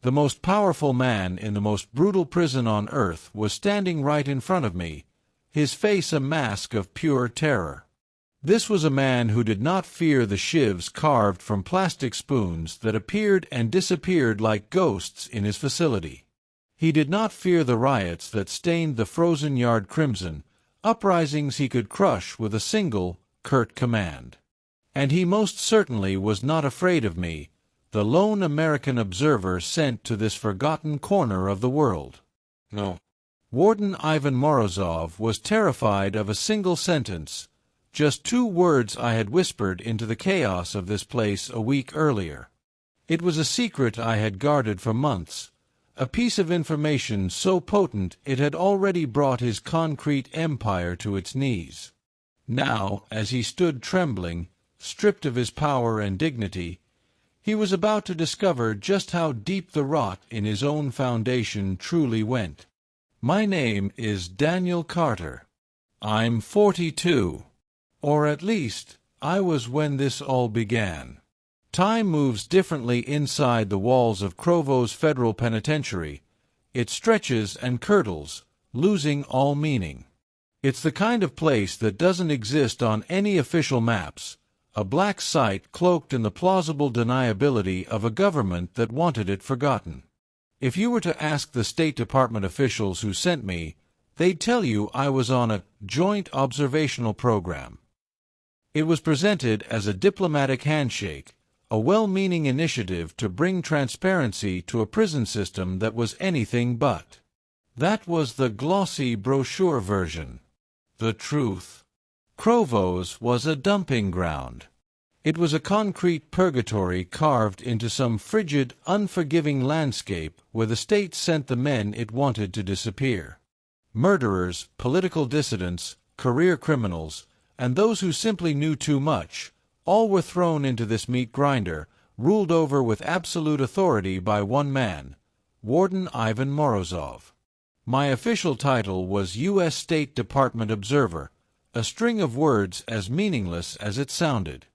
The most powerful man in the most brutal prison on earth was standing right in front of me, his face a mask of pure terror. This was a man who did not fear the shivs carved from plastic spoons that appeared and disappeared like ghosts in his facility. He did not fear the riots that stained the frozen yard crimson, uprisings he could crush with a single, curt command. And he most certainly was not afraid of me, the lone American observer sent to this forgotten corner of the world. No. Warden Ivan Morozov was terrified of a single sentence, just 2 words I had whispered into the chaos of this place a week earlier. It was a secret I had guarded for months, a piece of information so potent it had already brought his concrete empire to its knees. Now, as he stood trembling, stripped of his power and dignity, he was about to discover just how deep the rot in his own foundation truly went. My name is Daniel Carter. I'm 42. Or at least, I was when this all began. Time moves differently inside the walls of Krovo's federal penitentiary. It stretches and curdles, losing all meaning. It's the kind of place that doesn't exist on any official maps, a black site cloaked in the plausible deniability of a government that wanted it forgotten. If you were to ask the State Department officials who sent me, they'd tell you I was on a joint observational program. It was presented as a diplomatic handshake, a well-meaning initiative to bring transparency to a prison system that was anything but. That was the glossy brochure version. The truth. Krovo's was a dumping ground. It was a concrete purgatory carved into some frigid, unforgiving landscape where the state sent the men it wanted to disappear. Murderers, political dissidents, career criminals, and those who simply knew too much, all were thrown into this meat grinder, ruled over with absolute authority by one man, Warden Ivan Morozov. My official title was U.S. State Department Observer, a string of words as meaningless as it sounded.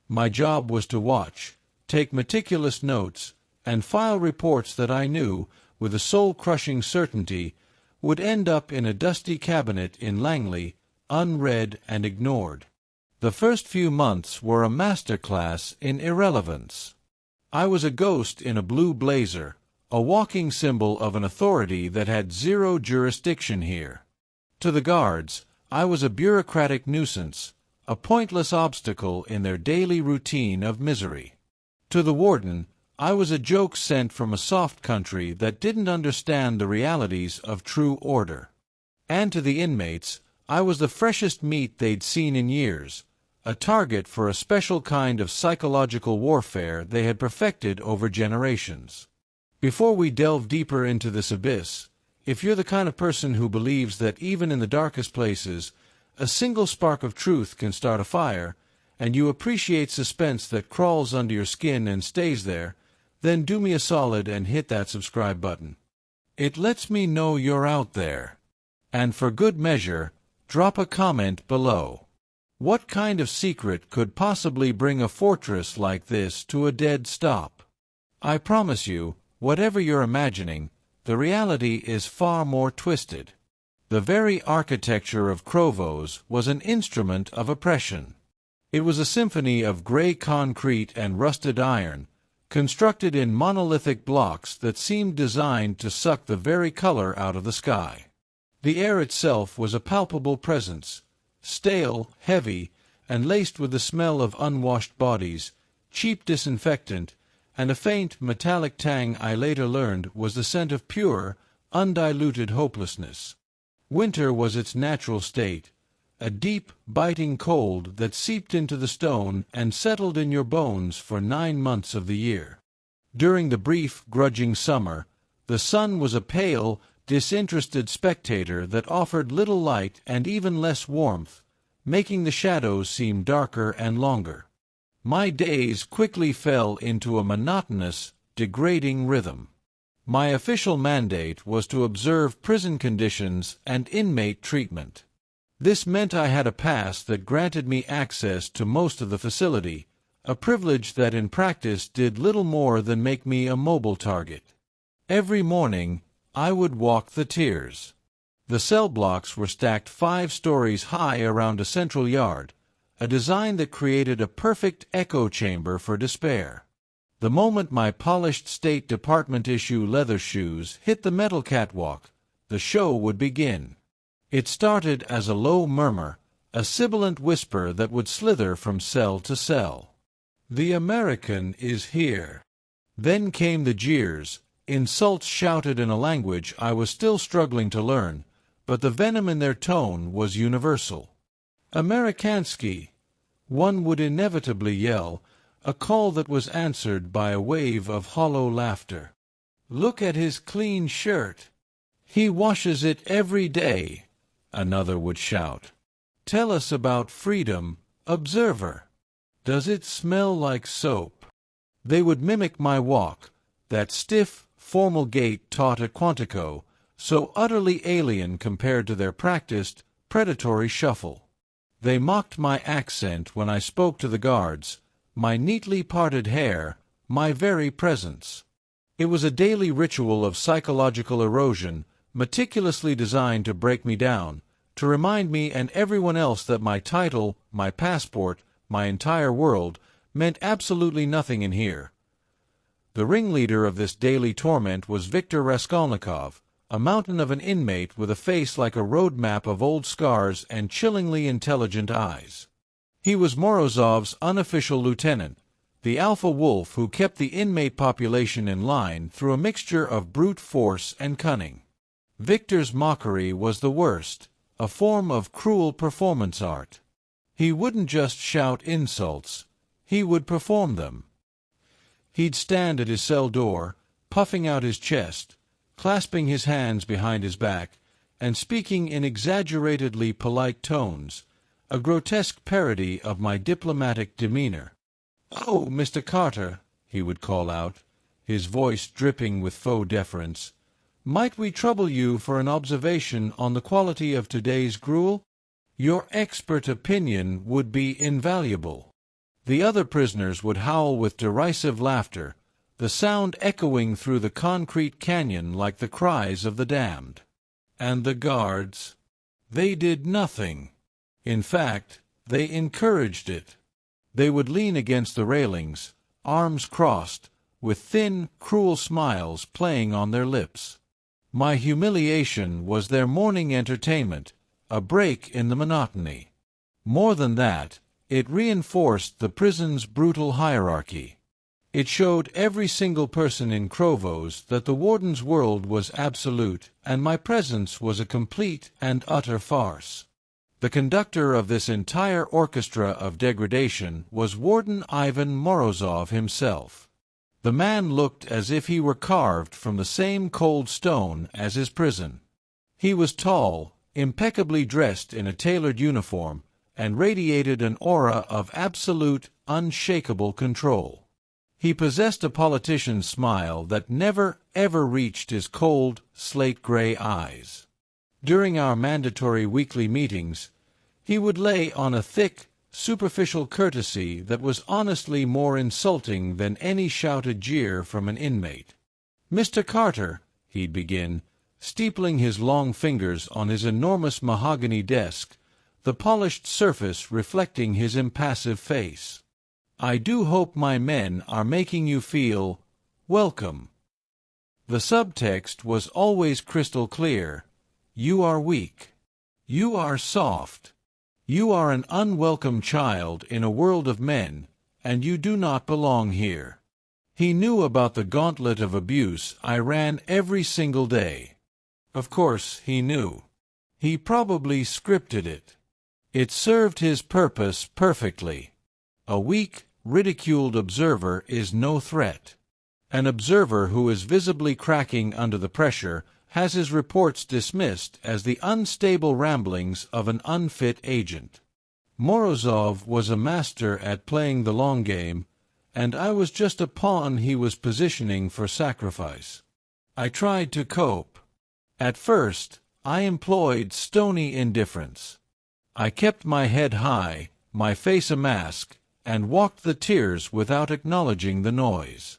My job was to watch, take meticulous notes, and file reports that I knew, with a soul-crushing certainty, would end up in a dusty cabinet in Langley, unread and ignored. The first few months were a masterclass in irrelevance. I was a ghost in a blue blazer, a walking symbol of an authority that had zero jurisdiction here. To the guards, I was a bureaucratic nuisance, a pointless obstacle in their daily routine of misery. To the warden, I was a joke sent from a soft country that didn't understand the realities of true order. And to the inmates, I was the freshest meat they'd seen in years, a target for a special kind of psychological warfare they had perfected over generations. Before we delve deeper into this abyss, if you're the kind of person who believes that even in the darkest places, a single spark of truth can start a fire, and you appreciate suspense that crawls under your skin and stays there, then do me a solid and hit that subscribe button. It lets me know you're out there. And for good measure, drop a comment below. What kind of secret could possibly bring a fortress like this to a dead stop? I promise you, whatever you're imagining, the reality is far more twisted. The very architecture of Krovo's was an instrument of oppression. It was a symphony of gray concrete and rusted iron, constructed in monolithic blocks that seemed designed to suck the very color out of the sky. The air itself was a palpable presence, stale, heavy, and laced with the smell of unwashed bodies, cheap disinfectant, and a faint metallic tang I later learned was the scent of pure, undiluted hopelessness. Winter was its natural state, a deep, biting cold that seeped into the stone and settled in your bones for 9 months of the year. During the brief, grudging summer, the sun was a pale, disinterested spectator that offered little light and even less warmth, making the shadows seem darker and longer. My days quickly fell into a monotonous, degrading rhythm. My official mandate was to observe prison conditions and inmate treatment. This meant I had a pass that granted me access to most of the facility, a privilege that in practice did little more than make me a mobile target. Every morning, I would walk the tiers. The cell blocks were stacked 5 stories high around a central yard, a design that created a perfect echo chamber for despair. The moment my polished State Department issue leather shoes hit the metal catwalk, the show would begin. It started as a low murmur, a sibilant whisper that would slither from cell to cell. "The American is here." Then came the jeers, insults shouted in a language I was still struggling to learn, but the venom in their tone was universal. "Amerikansky," one would inevitably yell, a call that was answered by a wave of hollow laughter. "Look at his clean shirt. He washes it every day," another would shout. "Tell us about freedom, observer. Does it smell like soap?" They would mimic my walk, that stiff, formal gait taught at Quantico, so utterly alien compared to their practiced, predatory shuffle. They mocked my accent when I spoke to the guards, my neatly parted hair, my very presence. It was a daily ritual of psychological erosion, meticulously designed to break me down, to remind me and everyone else that my title, my passport, my entire world, meant absolutely nothing in here. The ringleader of this daily torment was Viktor Raskolnikov, a mountain of an inmate with a face like a road map of old scars and chillingly intelligent eyes. He was Morozov's unofficial lieutenant, the alpha wolf who kept the inmate population in line through a mixture of brute force and cunning. Viktor's mockery was the worst, a form of cruel performance art. He wouldn't just shout insults, he would perform them. He'd stand at his cell door, puffing out his chest, clasping his hands behind his back, and speaking in exaggeratedly polite tones, a grotesque parody of my diplomatic demeanor. "Oh, Mr. Carter," he would call out, his voice dripping with faux deference, "might we trouble you for an observation on the quality of today's gruel? Your expert opinion would be invaluable." The other prisoners would howl with derisive laughter, the sound echoing through the concrete canyon like the cries of the damned. And the guards? They did nothing. In fact, they encouraged it. They would lean against the railings, arms crossed, with thin, cruel smiles playing on their lips. My humiliation was their morning entertainment, a break in the monotony. More than that, it reinforced the prison's brutal hierarchy. It showed every single person in Krovos that the warden's world was absolute, and my presence was a complete and utter farce. The conductor of this entire orchestra of degradation was Warden Ivan Morozov himself. The man looked as if he were carved from the same cold stone as his prison. He was tall, impeccably dressed in a tailored uniform, and radiated an aura of absolute, unshakable control. He possessed a politician's smile that never, ever reached his cold, slate-gray eyes. During our mandatory weekly meetings, he would lay on a thick, superficial courtesy that was honestly more insulting than any shouted jeer from an inmate. "Mr. Carter," he'd begin, steepling his long fingers on his enormous mahogany desk, the polished surface reflecting his impassive face. "I do hope my men are making you feel welcome." The subtext was always crystal clear. You are weak. You are soft. You are an unwelcome child in a world of men, and you do not belong here. He knew about the gauntlet of abuse I ran every single day. Of course he knew. He probably scripted it. It served his purpose perfectly. A weak, ridiculed observer is no threat. An observer who is visibly cracking under the pressure has his reports dismissed as the unstable ramblings of an unfit agent. Morozov was a master at playing the long game, and I was just a pawn he was positioning for sacrifice. I tried to cope. At first, I employed stony indifference. I kept my head high, my face a mask, and walked the tiers without acknowledging the noise.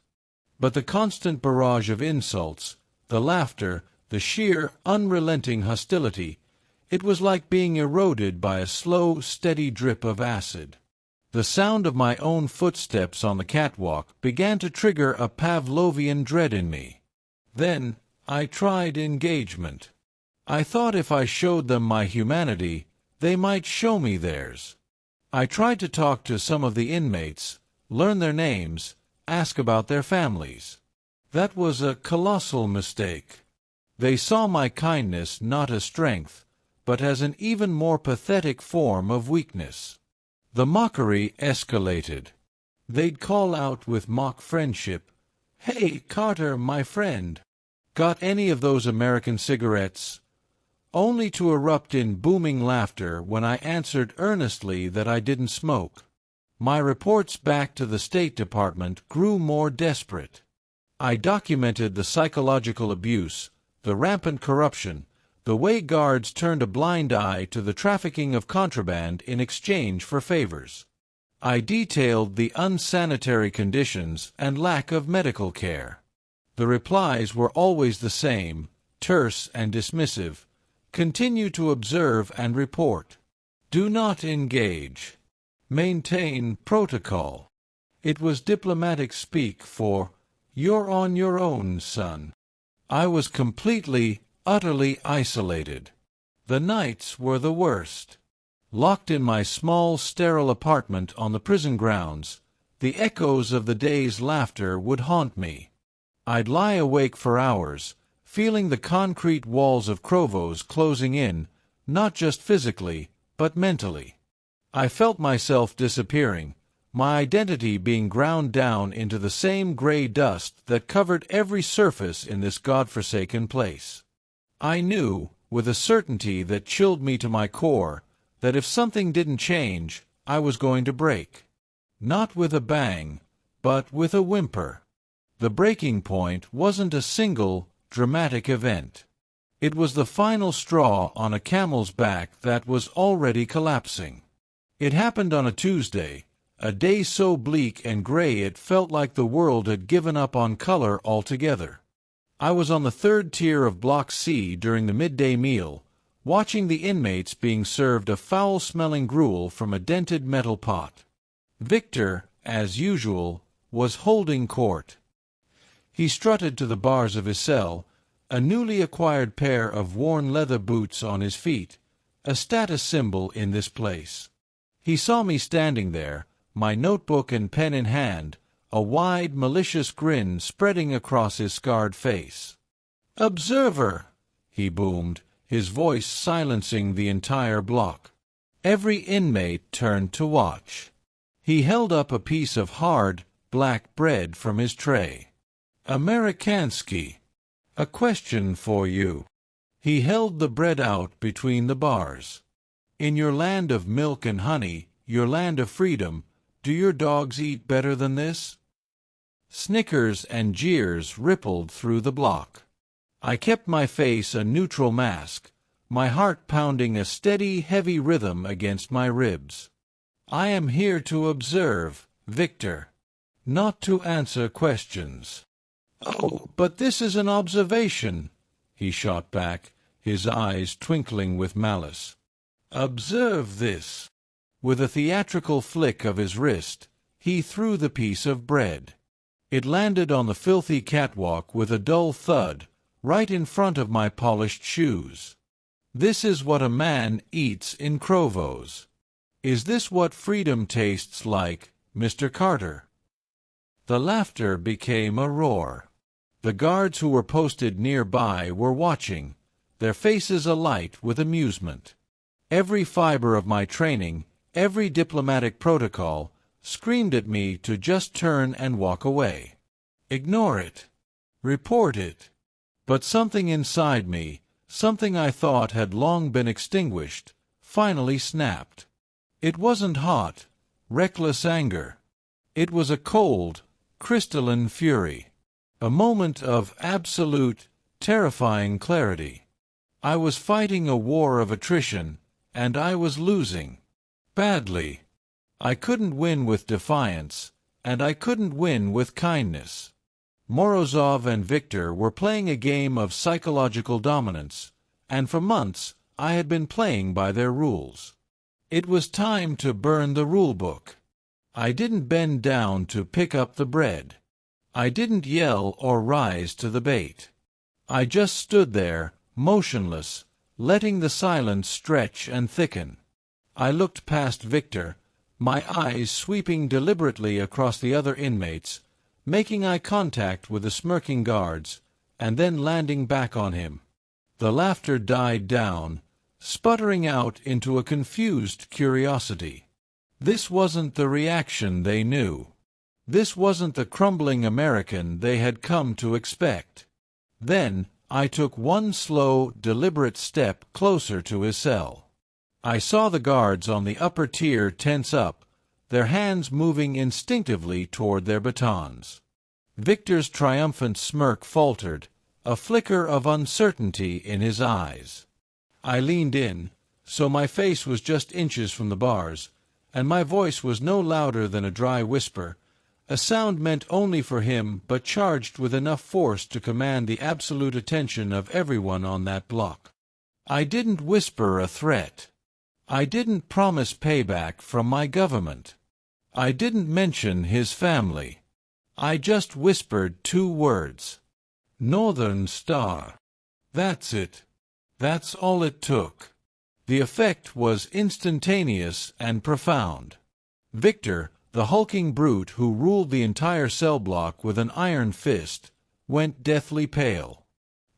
But the constant barrage of insults, the laughter, the sheer, unrelenting hostility, it was like being eroded by a slow, steady drip of acid. The sound of my own footsteps on the catwalk began to trigger a Pavlovian dread in me. Then I tried engagement. I thought if I showed them my humanity, they might show me theirs. I tried to talk to some of the inmates, learn their names, ask about their families. That was a colossal mistake. They saw my kindness not as strength, but as an even more pathetic form of weakness. The mockery escalated. They'd call out with mock friendship, "Hey, Carter, my friend, got any of those American cigarettes?" Only to erupt in booming laughter when I answered earnestly that I didn't smoke. My reports back to the State Department grew more desperate. I documented the psychological abuse, the rampant corruption, the way guards turned a blind eye to the trafficking of contraband in exchange for favors. I detailed the unsanitary conditions and lack of medical care. The replies were always the same, terse and dismissive. Continue to observe and report. Do not engage. Maintain protocol. It was diplomatic speak for, "You're on your own, son." I was completely, utterly isolated. The nights were the worst. Locked in my small, sterile apartment on the prison grounds, the echoes of the day's laughter would haunt me. I'd lie awake for hours, feeling the concrete walls of Krovos closing in, not just physically, but mentally. I felt myself disappearing, my identity being ground down into the same gray dust that covered every surface in this godforsaken place. I knew, with a certainty that chilled me to my core, that if something didn't change, I was going to break. Not with a bang, but with a whimper. The breaking point wasn't a single, dramatic event. It was the final straw on a camel's back that was already collapsing. It happened on a Tuesday, a day so bleak and gray it felt like the world had given up on color altogether. I was on the third tier of Block C during the midday meal, watching the inmates being served a foul-smelling gruel from a dented metal pot. Victor, as usual, was holding court. He strutted to the bars of his cell, a newly acquired pair of worn leather boots on his feet, a status symbol in this place. He saw me standing there, my notebook and pen in hand, a wide, malicious grin spreading across his scarred face. "Observer!" he boomed, his voice silencing the entire block. Every inmate turned to watch. He held up a piece of hard, black bread from his tray. "Amerikansky, a question for you." He held the bread out between the bars. "In your land of milk and honey, your land of freedom, do your dogs eat better than this?" Snickers and jeers rippled through the block. I kept my face a neutral mask, my heart pounding a steady, heavy rhythm against my ribs. "I am here to observe, Victor, not to answer questions." "Oh, but this is an observation," he shot back, his eyes twinkling with malice. "Observe this." With a theatrical flick of his wrist, he threw the piece of bread. It landed on the filthy catwalk with a dull thud, right in front of my polished shoes. This is what a man eats in Krovos. Is this what freedom tastes like, Mr. Carter? The laughter became a roar. The guards who were posted nearby were watching, their faces alight with amusement. Every fiber of my training, every diplomatic protocol, screamed at me to just turn and walk away. Ignore it. Report it. But something inside me, something I thought had long been extinguished, finally snapped. It wasn't hot, reckless anger. It was a cold, crystalline fury. A moment of absolute, terrifying clarity. I was fighting a war of attrition, and I was losing. Badly. I couldn't win with defiance, and I couldn't win with kindness. Morozov and Victor were playing a game of psychological dominance, and for months I had been playing by their rules. It was time to burn the rulebook. I didn't bend down to pick up the bread. I didn't yell or rise to the bait. I just stood there, motionless, letting the silence stretch and thicken. I looked past Victor, my eyes sweeping deliberately across the other inmates, making eye contact with the smirking guards, and then landing back on him. The laughter died down, sputtering out into a confused curiosity. This wasn't the reaction they knew. This wasn't the crumbling American they had come to expect. Then I took one slow, deliberate step closer to his cell. I saw the guards on the upper tier tense up, their hands moving instinctively toward their batons. Victor's triumphant smirk faltered, a flicker of uncertainty in his eyes. I leaned in, so my face was just inches from the bars, and my voice was no louder than a dry whisper, a sound meant only for him but charged with enough force to command the absolute attention of everyone on that block. I didn't whisper a threat. I didn't promise payback from my government. I didn't mention his family. I just whispered 2 words. Northern Star. That's it. That's all it took. The effect was instantaneous and profound. Victor, the hulking brute who ruled the entire cell block with an iron fist, went deathly pale.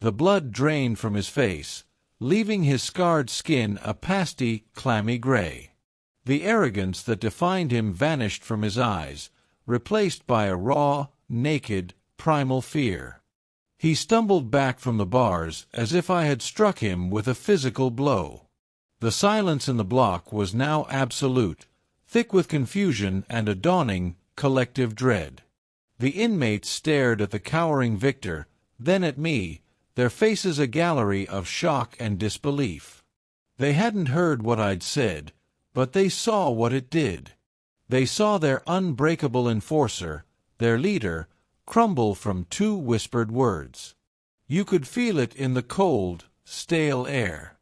The blood drained from his face, leaving his scarred skin a pasty, clammy gray. The arrogance that defined him vanished from his eyes, replaced by a raw, naked, primal fear. He stumbled back from the bars as if I had struck him with a physical blow. The silence in the block was now absolute, thick with confusion and a dawning, collective dread. The inmates stared at the cowering Victor, then at me, their faces a gallery of shock and disbelief. They hadn't heard what I'd said, but they saw what it did. They saw their unbreakable enforcer, their leader, crumble from 2 whispered words. You could feel it in the cold, stale air.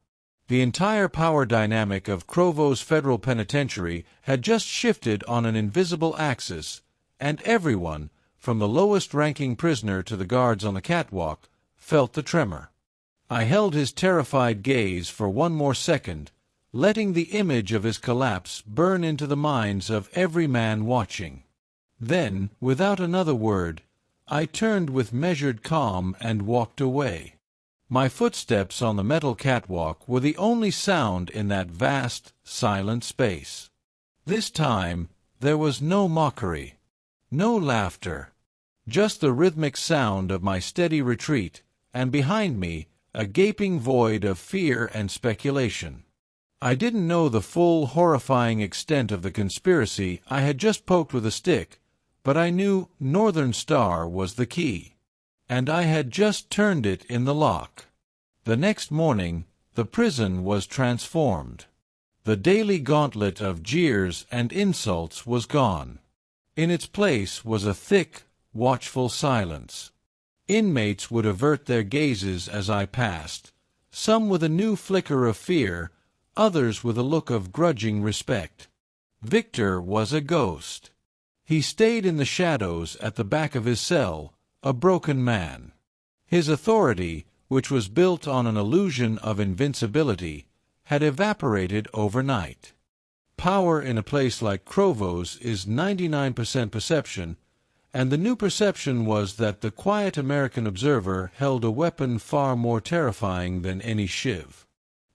The entire power dynamic of Krovo's federal penitentiary had just shifted on an invisible axis, and everyone, from the lowest-ranking prisoner to the guards on the catwalk, felt the tremor. I held his terrified gaze for one more second, letting the image of his collapse burn into the minds of every man watching. Then, without another word, I turned with measured calm and walked away. My footsteps on the metal catwalk were the only sound in that vast, silent space. This time, there was no mockery, no laughter, just the rhythmic sound of my steady retreat, and behind me, a gaping void of fear and speculation. I didn't know the full, horrifying extent of the conspiracy I had just poked with a stick, but I knew Northern Star was the key, and I had just turned it in the lock. The next morning, the prison was transformed. The daily gauntlet of jeers and insults was gone. In its place was a thick, watchful silence. Inmates would avert their gazes as I passed, some with a new flicker of fear, others with a look of grudging respect. Victor was a ghost. He stayed in the shadows at the back of his cell, a broken man. His authority, which was built on an illusion of invincibility, had evaporated overnight. Power in a place like Krovo's is 99% perception, and the new perception was that the quiet American observer held a weapon far more terrifying than any shiv.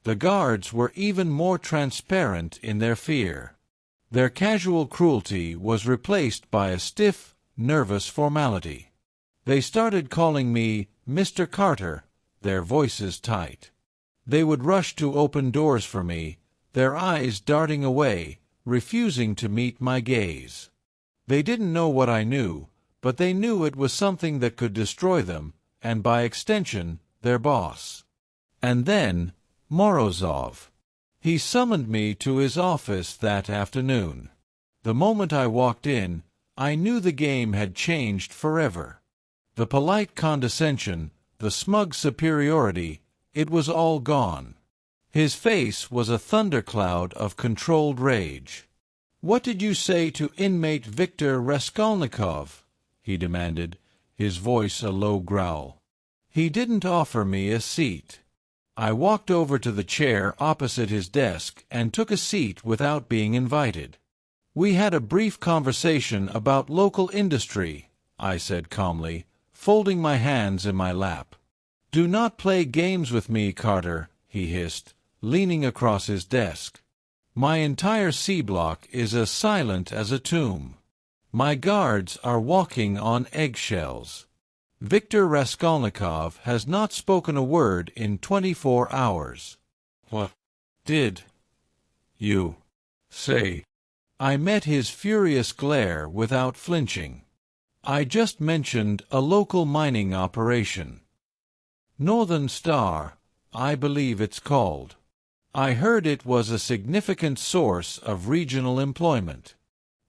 The guards were even more transparent in their fear. Their casual cruelty was replaced by a stiff, nervous formality. They started calling me Mr. Carter, their voices tight. They would rush to open doors for me, their eyes darting away, refusing to meet my gaze. They didn't know what I knew, but they knew it was something that could destroy them, and by extension, their boss. And then, Morozov. He summoned me to his office that afternoon. The moment I walked in, I knew the game had changed forever. The polite condescension, the smug superiority, it was all gone. His face was a thundercloud of controlled rage. "What did you say to inmate Viktor Raskolnikov?" he demanded, his voice a low growl. "He didn't offer me a seat." I walked over to the chair opposite his desk and took a seat without being invited. "We had a brief conversation about local industry," I said calmly, folding my hands in my lap. "Do not play games with me, Carter," he hissed, leaning across his desk. "My entire C-block is as silent as a tomb. My guards are walking on eggshells. Viktor Raskolnikov has not spoken a word in 24 hours. What did you say?" I met his furious glare without flinching. "I just mentioned a local mining operation. Northern Star, I believe it's called. I heard it was a significant source of regional employment.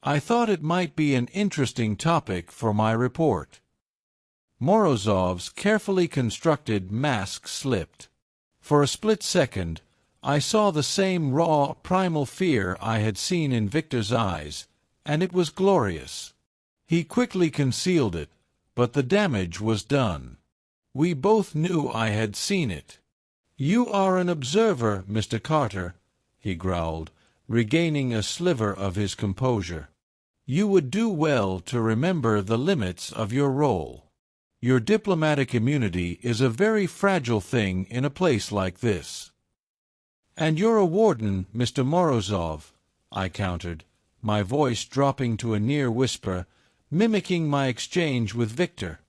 I thought it might be an interesting topic for my report." Morozov's carefully constructed mask slipped. For a split second, I saw the same raw, primal fear I had seen in Viktor's eyes, and it was glorious. He quickly concealed it, but the damage was done. We both knew I had seen it. "You are an observer, Mr. Carter," he growled, regaining a sliver of his composure. "You would do well to remember the limits of your role. Your diplomatic immunity is a very fragile thing in a place like this." "And you're a warden, Mr. Morozov," I countered, my voice dropping to a near whisper, mimicking my exchange with Viktor.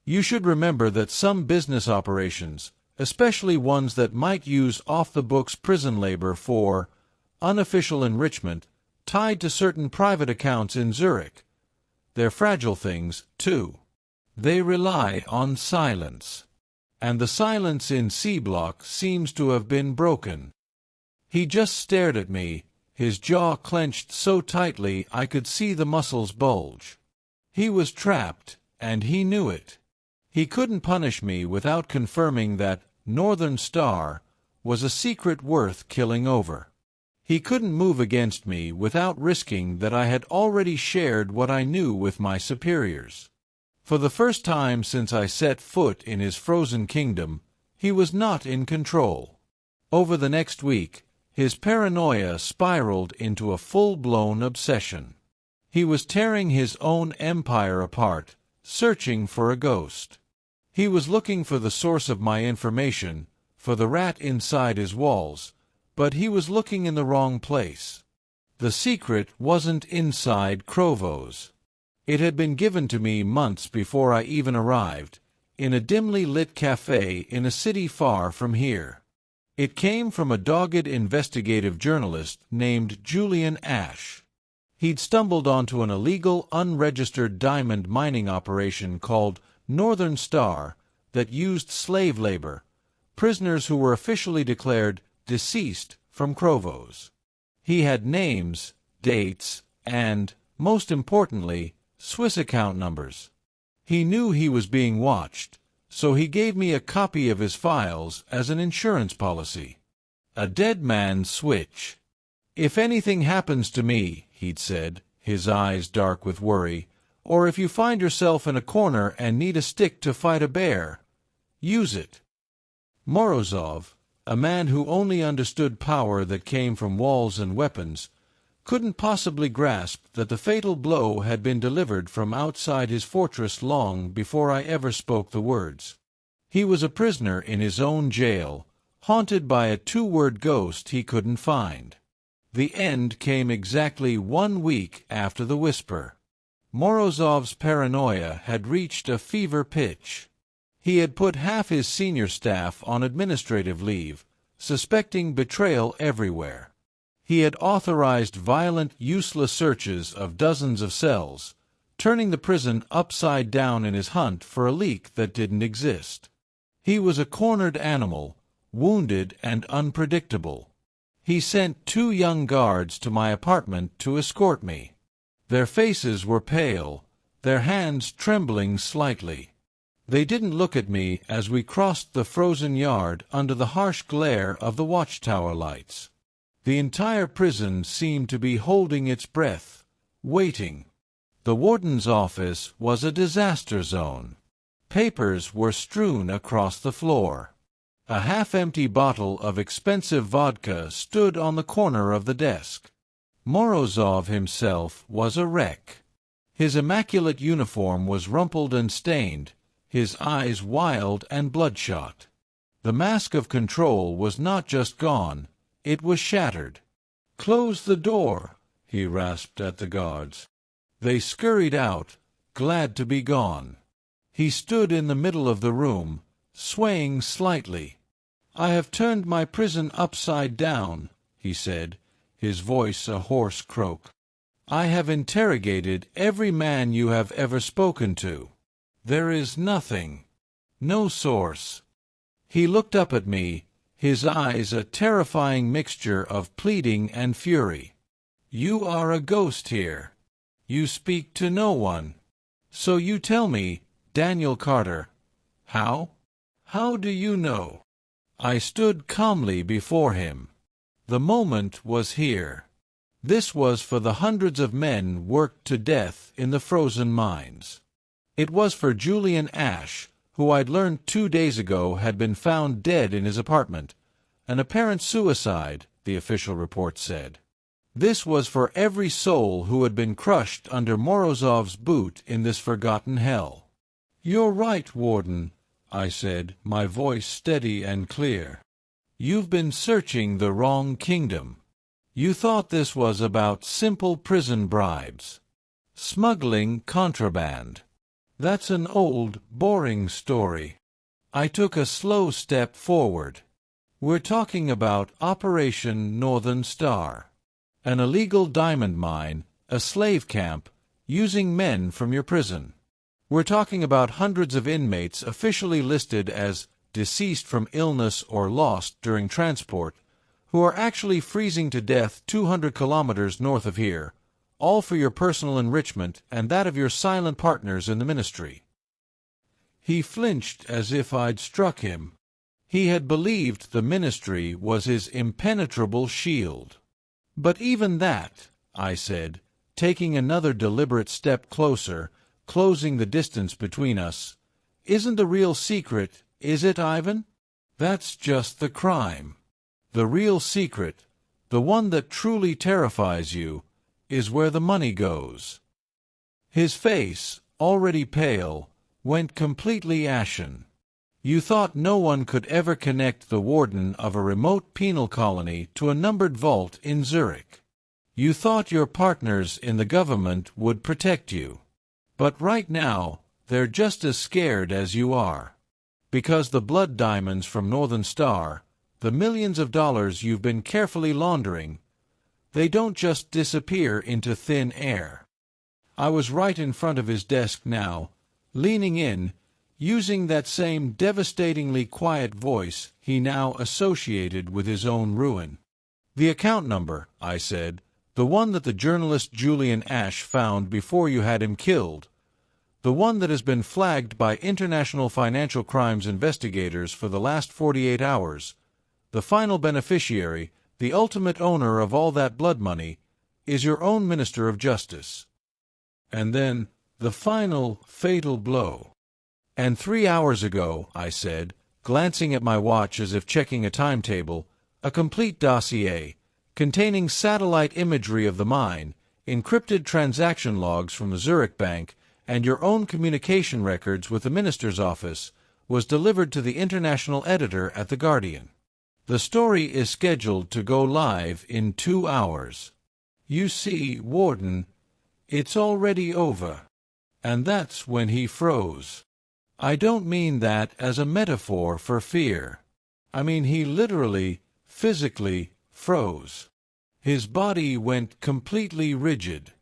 "You should remember that some business operations, especially ones that might use off-the-books prison labor for unofficial enrichment, tied to certain private accounts in Zurich. They're fragile things, too. They rely on silence. And the silence in C-Block seems to have been broken." He just stared at me, his jaw clenched so tightly I could see the muscles bulge. He was trapped, and he knew it. He couldn't punish me without confirming that Northern Star was a secret worth killing over. He couldn't move against me without risking that I had already shared what I knew with my superiors. For the first time since I set foot in his frozen kingdom, he was not in control. Over the next week, his paranoia spiraled into a full-blown obsession. He was tearing his own empire apart, searching for a ghost. He was looking for the source of my information, for the rat inside his walls, but he was looking in the wrong place. The secret wasn't inside Krovos. It had been given to me months before I even arrived, in a dimly lit cafe in a city far from here. It came from a dogged investigative journalist named Julian Ash. He'd stumbled onto an illegal, unregistered diamond mining operation called Northern Star that used slave labor, prisoners who were officially declared deceased from Krovos. He had names, dates, and, most importantly, Swiss account numbers. He knew he was being watched, so he gave me a copy of his files as an insurance policy. A dead man's switch. "If anything happens to me," he'd said, his eyes dark with worry, "or if you find yourself in a corner and need a stick to fight a bear, use it." Morozov, a man who only understood power that came from walls and weapons, couldn't possibly grasp that the fatal blow had been delivered from outside his fortress long before I ever spoke the words. He was a prisoner in his own jail, haunted by a two-word ghost he couldn't find. The end came exactly 1 week after the whisper. Morozov's paranoia had reached a fever pitch. He had put half his senior staff on administrative leave, suspecting betrayal everywhere. He had authorized violent, useless searches of dozens of cells, turning the prison upside down in his hunt for a leak that didn't exist. He was a cornered animal, wounded and unpredictable. He sent 2 young guards to my apartment to escort me. Their faces were pale, their hands trembling slightly. They didn't look at me as we crossed the frozen yard under the harsh glare of the watchtower lights. The entire prison seemed to be holding its breath, waiting. The warden's office was a disaster zone. Papers were strewn across the floor. A half-empty bottle of expensive vodka stood on the corner of the desk. Morozov himself was a wreck. His immaculate uniform was rumpled and stained, his eyes wild and bloodshot. The mask of control was not just gone, it was shattered. "Close the door," he rasped at the guards. They scurried out, glad to be gone. He stood in the middle of the room, swaying slightly. "I have turned my prison upside down," he said, his voice a hoarse croak. "I have interrogated every man you have ever spoken to. There is nothing. No source." He looked up at me, his eyes a terrifying mixture of pleading and fury. "You are a ghost here. You speak to no one. So you tell me, Daniel Carter. How? How do you know?" I stood calmly before him. The moment was here. This was for the hundreds of men worked to death in the frozen mines. It was for Julian Ash, who I'd learned 2 days ago had been found dead in his apartment. An apparent suicide, the official report said. This was for every soul who had been crushed under Morozov's boot in this forgotten hell. "You're right, Warden," I said, my voice steady and clear. "You've been searching the wrong kingdom. You thought this was about simple prison bribes. Smuggling contraband. That's an old, boring story." I took a slow step forward. "We're talking about Operation Northern Star. An illegal diamond mine, a slave camp, using men from your prison. We're talking about hundreds of inmates officially listed as deceased from illness or lost during transport, who are actually freezing to death 200 kilometers north of here, all for your personal enrichment and that of your silent partners in the ministry." He flinched as if I'd struck him. He had believed the ministry was his impenetrable shield. "But even that," I said, taking another deliberate step closer, closing the distance between us, "isn't the real secret, is it, Ivan? That's just the crime. The real secret, the one that truly terrifies you, is where the money goes." His face, already pale, went completely ashen. "You thought no one could ever connect the warden of a remote penal colony to a numbered vault in Zurich. You thought your partners in the government would protect you. But right now, they're just as scared as you are. Because the blood diamonds from Northern Star, the millions of dollars you've been carefully laundering, they don't just disappear into thin air." I was right in front of his desk now, leaning in, using that same devastatingly quiet voice he now associated with his own ruin. "The account number," I said, "the one that the journalist Julian Ash found before you had him killed, the one that has been flagged by international financial crimes investigators for the last 48 hours, the final beneficiary, the ultimate owner of all that blood money, is your own Minister of Justice." And then, the final, fatal blow. "And 3 hours ago," I said, glancing at my watch as if checking a timetable, "a complete dossier, containing satellite imagery of the mine, encrypted transaction logs from the Zurich Bank, and your own communication records with the minister's office, was delivered to the international editor at The Guardian. The story is scheduled to go live in 2 hours. You see, Warden, it's already over." And that's when he froze. I don't mean that as a metaphor for fear. I mean he literally, physically froze. His body went completely rigid.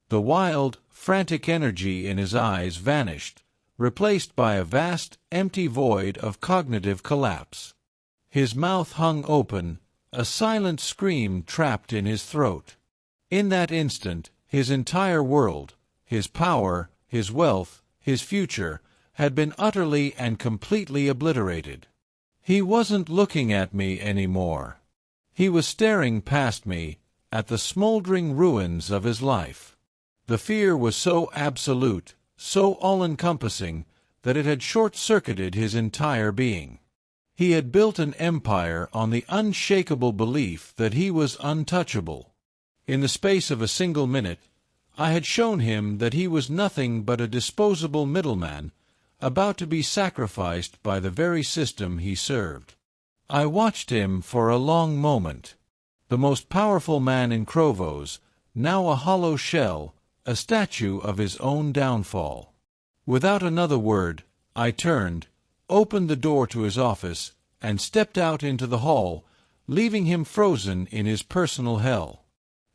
The wild, frantic energy in his eyes vanished, replaced by a vast, empty void of cognitive collapse. His mouth hung open, a silent scream trapped in his throat. In that instant, his entire world, his power, his wealth, his future, had been utterly and completely obliterated. He wasn't looking at me anymore. He was staring past me, at the smoldering ruins of his life. The fear was so absolute, so all-encompassing, that it had short-circuited his entire being. He had built an empire on the unshakable belief that he was untouchable. In the space of a single minute, I had shown him that he was nothing but a disposable middleman, about to be sacrificed by the very system he served. I watched him for a long moment. The most powerful man in Krovos, now a hollow shell, a statue of his own downfall. Without another word, I turned, opened the door to his office, and stepped out into the hall, leaving him frozen in his personal hell.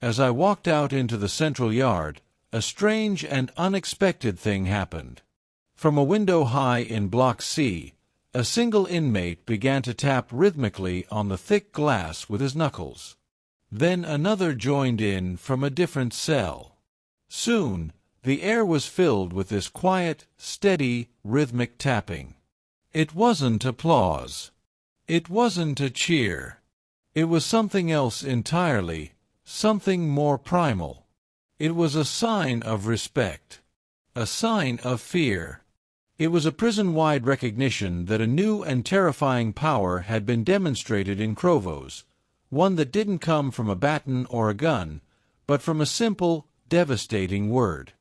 As I walked out into the central yard, a strange and unexpected thing happened. From a window high in Block C, a single inmate began to tap rhythmically on the thick glass with his knuckles. Then another joined in from a different cell. Soon, the air was filled with this quiet, steady, rhythmic tapping. It wasn't applause. It wasn't a cheer. It was something else entirely, something more primal. It was a sign of respect, a sign of fear. It was a prison-wide recognition that a new and terrifying power had been demonstrated in Krovos, one that didn't come from a baton or a gun, but from a simple, devastating word.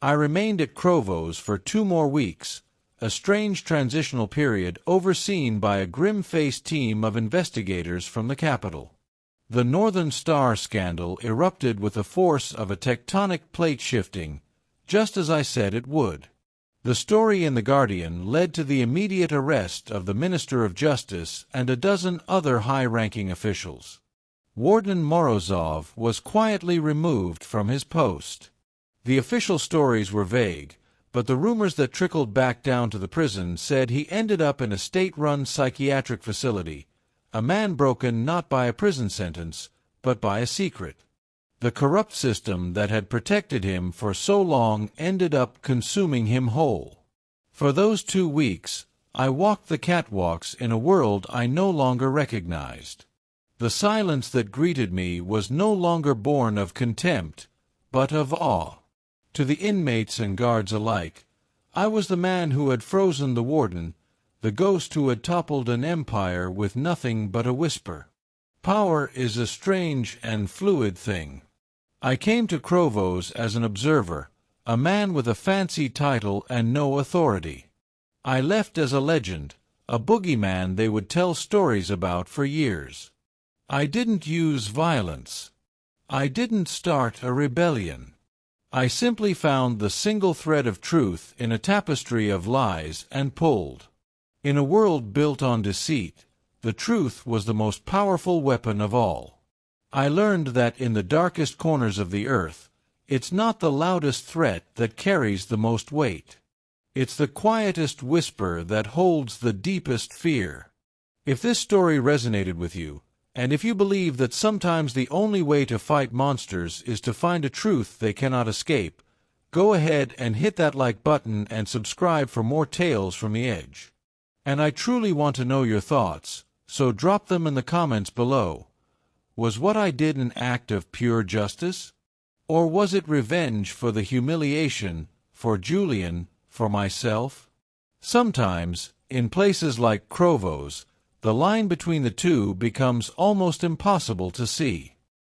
I remained at Krovos for 2 more weeks, a strange transitional period overseen by a grim-faced team of investigators from the capital. The Northern Star scandal erupted with the force of a tectonic plate shifting, just as I said it would. The story in The Guardian led to the immediate arrest of the Minister of Justice and a dozen other high-ranking officials. Warden Morozov was quietly removed from his post. The official stories were vague, but the rumors that trickled back down to the prison said he ended up in a state-run psychiatric facility, a man broken not by a prison sentence, but by a secret. The corrupt system that had protected him for so long ended up consuming him whole. For those 2 weeks, I walked the catwalks in a world I no longer recognized. The silence that greeted me was no longer born of contempt, but of awe. To the inmates and guards alike, I was the man who had frozen the warden, the ghost who had toppled an empire with nothing but a whisper. Power is a strange and fluid thing. I came to Krovos as an observer, a man with a fancy title and no authority. I left as a legend, a boogeyman they would tell stories about for years. I didn't use violence. I didn't start a rebellion. I simply found the single thread of truth in a tapestry of lies and pulled. In a world built on deceit, the truth was the most powerful weapon of all. I learned that in the darkest corners of the earth, it's not the loudest threat that carries the most weight. It's the quietest whisper that holds the deepest fear. If this story resonated with you, and if you believe that sometimes the only way to fight monsters is to find a truth they cannot escape, go ahead and hit that like button and subscribe for more tales from the edge. And I truly want to know your thoughts, so drop them in the comments below. Was what I did an act of pure justice? Or was it revenge for the humiliation, for Julian, for myself? Sometimes, in places like Krovos, the line between the two becomes almost impossible to see.